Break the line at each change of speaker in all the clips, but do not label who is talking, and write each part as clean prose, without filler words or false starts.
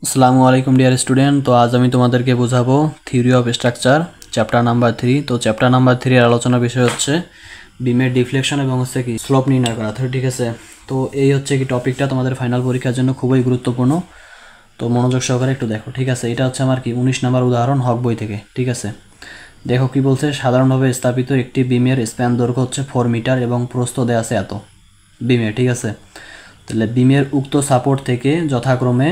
আসসালামু আলাইকুম dear student. তো আজ আমি তোমাদেরকে বোঝাবো theory of structure chapter number 3। তো চ্যাপ্টার নাম্বার 3 এর আলোচনার বিষয় হচ্ছে বিমের ডিফ্লেকশন এবং হচ্ছে কি স্লোপ নির্ণয় করা। তো ঠিক আছে, তো এই হচ্ছে কি টপিকটা তোমাদের ফাইনাল পরীক্ষার জন্য খুবই গুরুত্বপূর্ণ। তো মনোযোগ সহকারে একটু দেখো। ঠিক আছে, এটা হচ্ছে আমার কি 19 নাম্বার উদাহরণ হক বই থেকে। ঠিক আছে, দেখো কি বলছে। সাধারণভাবে স্থাপিত একটি বিমের স্প্যান দৈর্ঘ্য হচ্ছে 4 মিটার এবং প্রস্থ দেয়া আছে এত বিমের। ঠিক আছে, তাহলে বিমের উক্ত সাপোর্ট থেকে যথাক্রমে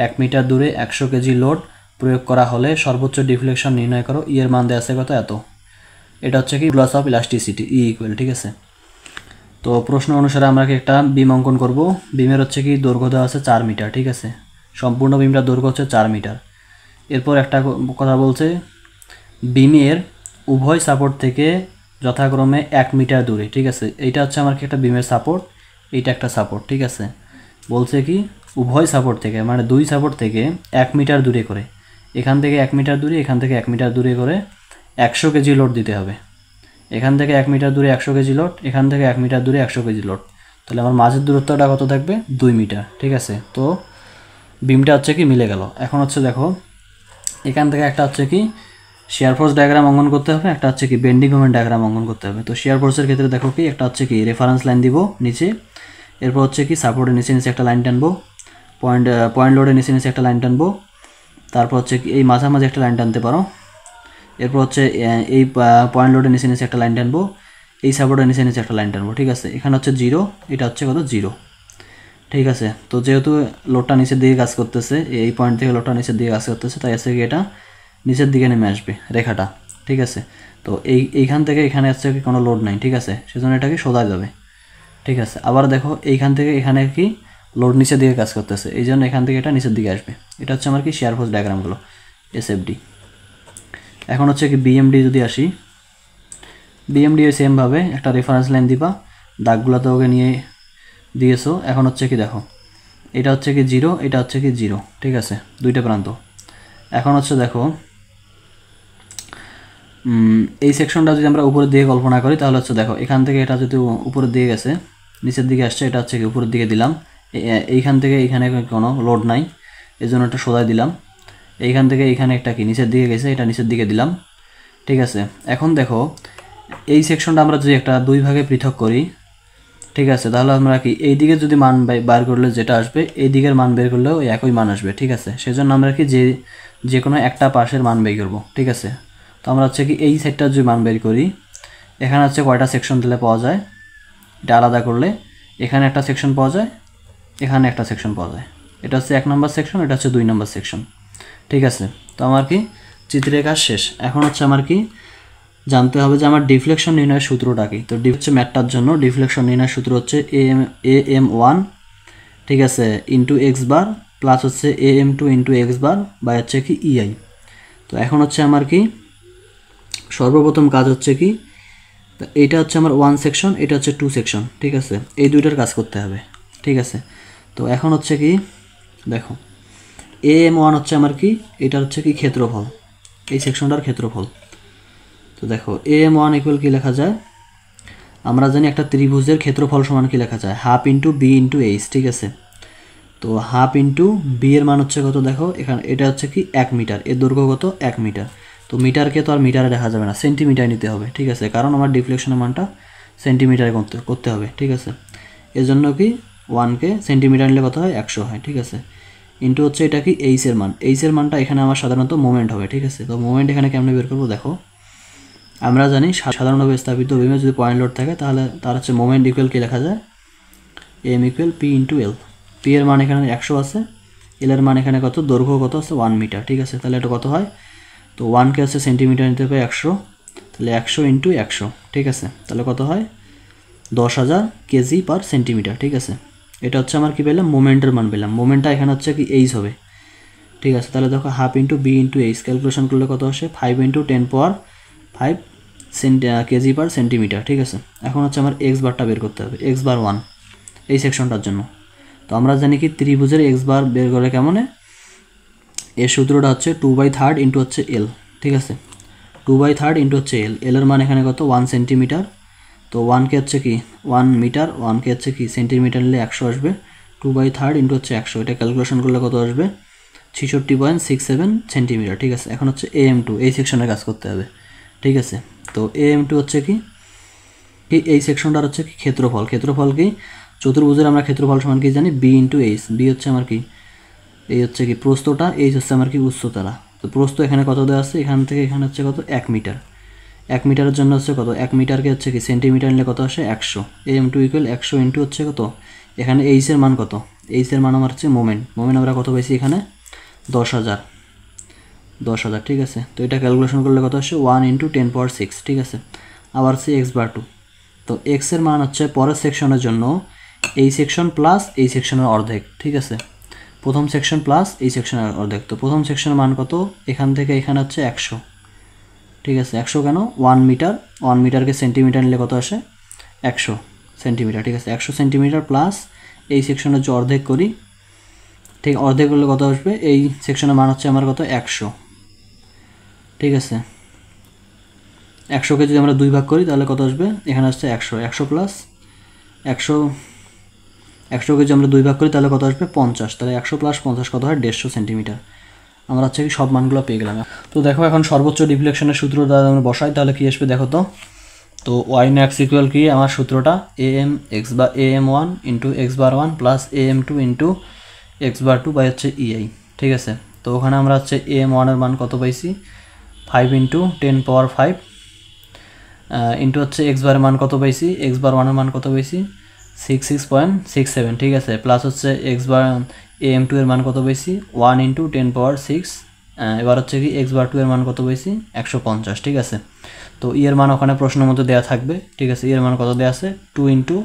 1 মিটার দূরে 100 কেজি লোড প্রয়োগ করা হলে সর্বোচ্চ ডিফ্লেকশন নির্ণয় করো। এর মান দেওয়া আছে কত, এত। এটা হচ্ছে কি লস অফ ইলাস্টিসিটি ইকুয়াল। ঠিক আছে, তো প্রশ্ন অনুসারে আমরা একটা বিম অঙ্কন করব। বিমের হচ্ছে কি দৈর্ঘ্য দেওয়া আছে 4 মিটার। ঠিক আছে, সম্পূর্ণ বিমটার দৈর্ঘ্য হচ্ছে 4 মিটার। এরপর একটা কথা বলছে, বিমের উভয় সাপোর্ট থেকে যথাক্রমে 1 মিটার দূরে। ঠিক আছে, এইটা হচ্ছে আমার কি একটা বিমের সাপোর্ট, এইটা একটা সাপোর্ট। ঠিক আছে, বলছে কি উভয় সাপোর্ট থেকে মানে দুই সাপোর্ট থেকে 1 মিটার দূরে করে, এখান থেকে 1 মিটার দূরে, এখান থেকে 1 মিটার দূরে করে 100 কেজি লোড দিতে হবে। এখান থেকে 1 মিটার দূরে 100 কেজি লোড, এখান থেকে 1 মিটার দূরে 100 কেজি লোড। তাহলে আমার মাঝের দূরত্বটা কত থাকবে, 2 মিটার। ঠিক আছে, তো বিমটা হচ্ছে কি মিলে গেল। এখন হচ্ছে দেখো, এখান থেকে একটা হচ্ছে কি শেয়ার ফোর্স ডায়াগ্রাম অঙ্কন করতে হবে, একটা হচ্ছে কি বেন্ডিং মোমেন্ট ডায়াগ্রাম অঙ্কন করতে হবে। তো শেয়ার ফোর্সের ক্ষেত্রে দেখো কি একটা হচ্ছে কি রেফারেন্স লাইন দিব নিচে, এরপর হচ্ছে কি সাপোর্টের নিচে নিচে একটা লাইন টানবো, পয়েন্ট লোডের নিচে নিচে একটা লাইন টানবো, তারপর হচ্ছে কি এই মাঝামাঝি একটা লাইন টানতে পারো, এরপর হচ্ছে এই পয়েন্ট লোডের নিচে নিচে একটা লাইন টানবো, এই সাপোর্টের নিচে নিচে একটা লাইন টানবো। ঠিক আছে, এখানে হচ্ছে 0, এটা হচ্ছে কত 0। ঠিক আছে, তো যেহেতু লোডটা নিচের দিকে কাজ করতেছে, এই পয়েন্ট থেকে লোডটা নিচের দিকে কাজ করতেছে, তাই হচ্ছে কি এটা নিচের দিকে নেমে আসবে রেখাটা। ঠিক আছে, তো এইখান থেকে এখানে হচ্ছে কি কোনো লোড নাই। ঠিক আছে, সেজন্য এটাকে সোজা যাবে। ঠিক আছে, আবার দেখো এইখান থেকে এখানে কি লোড নিচের দিকে কাজ করতেছে, এই জন্য এখান থেকে এটা নিচের দিকে আসবে। এটা হচ্ছে আমার কি শেয়ার ফোর্স ডায়াগ্রামগুলো এসএফডি। এখন হচ্ছে কি বিএমডি যদি আসি, বিএমডি সেমভাবে একটা রেফারেন্স লাইন দিবা, দাগগুলোতে ওকে নিয়ে দিয়েছো। এখন হচ্ছে কি দেখো, এটা হচ্ছে কি 0, এটা হচ্ছে কি 0। ঠিক আছে, দুইটা প্রান্ত। এখন হচ্ছে দেখো, এই সেকশনটা যদি আমরা উপরের দিকে কল্পনা করি, তাহলে হচ্ছে দেখো এখান থেকে এটা যদি উপরের দিকে গেছে, নিচের দিকে আসছে, এটা হচ্ছে কি উপরের দিকে দিলাম। এইখান থেকে এইখানে কোনো লোড নাই, এই জন্য একটা সোজাই দিলাম। এইখান থেকে এইখানে একটা কি নিচের দিকে গেছে, এটা নিচের দিকে দিলাম। ঠিক আছে, এখন দেখো এই সেকশনটা আমরা যদি একটা দুই ভাগে পৃথক করি, ঠিক আছে, তাহলে আমরা কি এই দিকে যদি মান বার করলে যেটা আসবে, এই দিকের মান বের করলেও একই মান আসবে। ঠিক আছে, সেজন্য আমরা কি যে কোনো একটা পাশের মান বের করব। ঠিক আছে, তো আমরা হচ্ছে কি এই সেটটার যদি মান বের করি, এখানে হচ্ছে কয়টা সেকশন দিলে পাওয়া যায়, এটা আলাদা করলে এখানে একটা সেকশন পাওয়া যায়, এখানে একটা সেকশন পাওয়া যায়। এটা হচ্ছে 1 নম্বর সেকশন, এটা হচ্ছে 2 নম্বর সেকশন। ঠিক আছে, তো আমার কি চিত্রের কাজ শেষ। এখন হচ্ছে আমার কি জানতে হবে যে আমার ডিফ্লেকশন নির্ণয়ের সূত্রটা কি। তো হচ্ছে ম্যাটটার জন্য ডিফ্লেকশন নির্ণয়ের সূত্র হচ্ছে AM1, ঠিক আছে, ইন্টু এক্স বার প্লাস হচ্ছে AM2 into x bar by হচ্ছে কি EI। তো এখন হচ্ছে আমার কি সর্বপ্রথম কাজ হচ্ছে কি, এইটা হচ্ছে আমার 1 সেকশন, এটা হচ্ছে 2 সেকশন। ঠিক আছে, এই দুইটার কাজ করতে হবে। ঠিক আছে, তো এখন হচ্ছে কি দেখো, AM1 হচ্ছে আমার কি, এটা হচ্ছে কি ক্ষেত্রফল, এই সেকশনটার ক্ষেত্রফল। তো দেখো AM1 ইকুয়াল কি লেখা যায়, আমরা জানি একটা ত্রিভুজের ক্ষেত্রফল সমান কি লেখা যায়, half into B into H. ঠিক আছে, তো হাফ ইন্টু বি এর মান হচ্ছে কত, দেখো এখানে এটা হচ্ছে কি 1 মিটার, এর দৈর্ঘ্য কত 1 মিটার। তো মিটারকে তো আর মিটারে দেখা যাবে না, সেন্টিমিটার নিতে হবে। ঠিক আছে, কারণ আমার ডিফ্লেকশনের মানটা সেন্টিমিটারে করতে হবে। ঠিক আছে, এর জন্য কি 1কে সেন্টিমিটার নিলে কত হয়, 100 হয়। ঠিক আছে, ইন্টু হচ্ছে এটা কি এইচের মান, এইচের মানটা এখানে আমার সাধারণত মোমেন্ট হবে। ঠিক আছে, তো মোমেন্ট এখানে কেমনে বের করবো, দেখো আমরা জানি সাধারণভাবে স্থাপিত বিমে যদি পয়েন্ট লোড থাকে, তাহলে তার হচ্ছে মোমেন্ট ইকুয়াল কি লেখা যায়, M equal P into L. P এর মান এখানে 100 আছে, এল এর মান এখানে কত, দৈর্ঘ্য কত আছে 1 মিটার। ঠিক আছে, তাহলে এটা কত হয়, তো 1কে হচ্ছে সেন্টিমিটার নিতে হবে 100, তাহলে 100 ইন্টু 100। ঠিক আছে, তাহলে কত হয় 10,000 কেজি পার সেন্টিমিটার। ঠিক আছে, এটা হচ্ছে আমার কি পেলাম, মোমেন্টের মান পেলাম। মোমেন্টটা এখানে হচ্ছে কি এইচ হবে। ঠিক আছে, তাহলে দেখো half into B into H calculation করলে কত আসে, 5 ইন্টু 10⁵ কেজি পার সেন্টিমিটার। ঠিক আছে, এখন হচ্ছে আমার এক্স বারটা বের করতে হবে, এক্স বার 1 এই সেকশনটার জন্য। তো আমরা জানি কি ত্রিভুজের এক্স বার বের করে কেমনে, এর সূত্রটা হচ্ছে 2/3 ইন্টু হচ্ছে এল। ঠিক আছে, 2/3 ইন্টু হচ্ছে এল, এল এর মান এখানে কত 1 সেন্টিমিটার। তো 1কে হচ্ছে কি 1 মিটার, 1কে হচ্ছে কি সেন্টিমিটার নিলে 100 আসবে, 2/3 ইন্টু হচ্ছে 100, এটা ক্যালকুলেশন করলে কত আসবে 66.67 সেন্টিমিটার। ঠিক আছে, এখন হচ্ছে AM2 এই সেকশনের কাজ করতে হবে। ঠিক আছে, তো AM2 হচ্ছে কি এই সেকশনটার হচ্ছে কি ক্ষেত্রফল। ক্ষেত্রফল কি চতুর্ভুজের আমরা ক্ষেত্রফল সমান কি জানি, B ইন্টু এইচ। বি হচ্ছে আমার কি, এই হচ্ছে কি প্রস্থটা, এইচ হচ্ছে আমার কি উচ্চতাটা। তো প্রস্থ এখানে কত দেওয়া আছে, এখান থেকে এখানে হচ্ছে কত 1 মিটার। 1 মিটারের জন্য হচ্ছে কত, 1 মিটারকে হচ্ছে কি সেন্টিমিটার নিলে কত আসে 100। AM2 ইকুয়াল 100 ইন্টু হচ্ছে কত, এখানে এইচের মান কত, এইচের মান আমার হচ্ছে মোমেন্ট আমরা কত পাইছি এখানে 10,000। ঠিক আছে, তো এটা ক্যালকুলেশন করলে কত আসে 1 ইন্টু 10 পাওয়ার 6। ঠিক আছে, আবার হচ্ছে x/2। তো এক্সের মান হচ্ছে পরের সেকশনের জন্য এই সেকশন প্লাস এই সেকশনের অর্ধেক। ঠিক আছে, প্রথম সেকশন প্লাস এই সেকশনের অর্ধেক। তো প্রথম সেকশনের মান কত, এখান থেকে এখানে হচ্ছে 100। ঠিক আছে, 100 কেন, 1 মিটার, 1 মিটারকে সেন্টিমিটার নিলে কত আসে 100 সেন্টিমিটার। ঠিক আছে, 100 সেন্টিমিটার প্লাস এই সেকশনের যে অর্ধেক করি, ঠিক অর্ধেক করলে কত আসবে, এই সেকশনের মান হচ্ছে আমার কত 100। ঠিক আছে, 100কে যদি আমরা 2 ভাগ করি তাহলে কত আসবে, এখানে আসছে 100। 100 প্লাস 100কে যদি আমরা 2 ভাগ করি তাহলে কত আসবে 50। তাহলে 100 প্লাস 50 কত হয় 150 সেন্টিমিটার। আমরা হচ্ছে কি সব মানগুলো পেয়ে গেলাম। তো দেখো এখন সর্বোচ্চ ডিফ্লেকশনের সূত্র দ্বারা আমরা বসাই তাহলে কি আসবে দেখো তো। তো ওয়াই ম্যাক্স ইকুয়াল কি আমার সূত্রটা AM1 into x/1 plus AM2 into x/2 by হচ্ছে EI। ঠিক আছে, তো ওখানে আমরা হচ্ছে AM1 এর মান কত পাইছি 5 ইন্টু 10 পাওয়ার 5 ইন্টু হচ্ছে x/এর মান কত পাইছি, x/1 এর মান কত পাইছি 66.67। ঠিক আছে, প্লাস হচ্ছে AM2 এর মান কত পাইছি 1 ইন্টু 10 পাওয়ার 6। এবার হচ্ছে কি x/2 এর মান কত পাইছি 150। ঠিক আছে, তো এর মান ওখানে প্রশ্নের মধ্যে দেওয়া থাকবে। ঠিক আছে, এর মান কত দেওয়া আছে 2 ইন্টু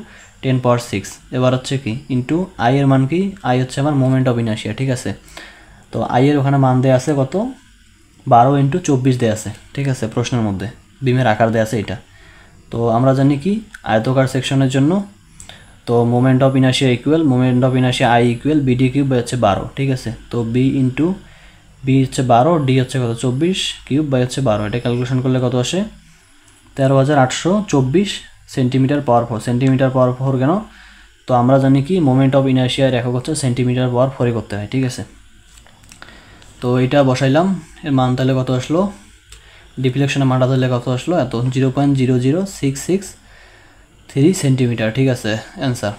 10 পাওয়ার 6। এবার হচ্ছে কি ইন্টু আই এর মান কি, আই হচ্ছে আমার মোমেন্ট অফ ইনার্শিয়া। ঠিক আছে, তো আই এর ওখানে মান দেওয়া আছে কত 12 ইন্টু 24 দেওয়া আছে। ঠিক আছে, প্রশ্নের মধ্যে বিমের আকার দেওয়া আছে এটা। তো আমরা জানি কি আয়তকার সেকশনের জন্য তো moment of inertia equal moment of inertia I equal BD cube by হচ্ছে 12। ঠিক আছে, তো বি ইন্টু বি হচ্ছে 12, ডি হচ্ছে কত 24 কিউব বাই হচ্ছে 12। এটা ক্যালকুলেশন করলে কত আসে 13,824 সেন্টিমিটার পাওয়ার 4। সেন্টিমিটার পাওয়ার 4 কেন, তো আমরা জানি কি মোমেন্ট অফ ইনার্শিয়ার একক হচ্ছে সেন্টিমিটার পাওয়ার 4 করতে হয়। ঠিক আছে, তো এটা বসাইলাম, এর মান তাহলে কত আসলো, ডিফ্লেকশনের মানটা তাহলে কত আসলো এত 0.00663 সেন্টিমিটার। ঠিক আছে, অ্যান্সার।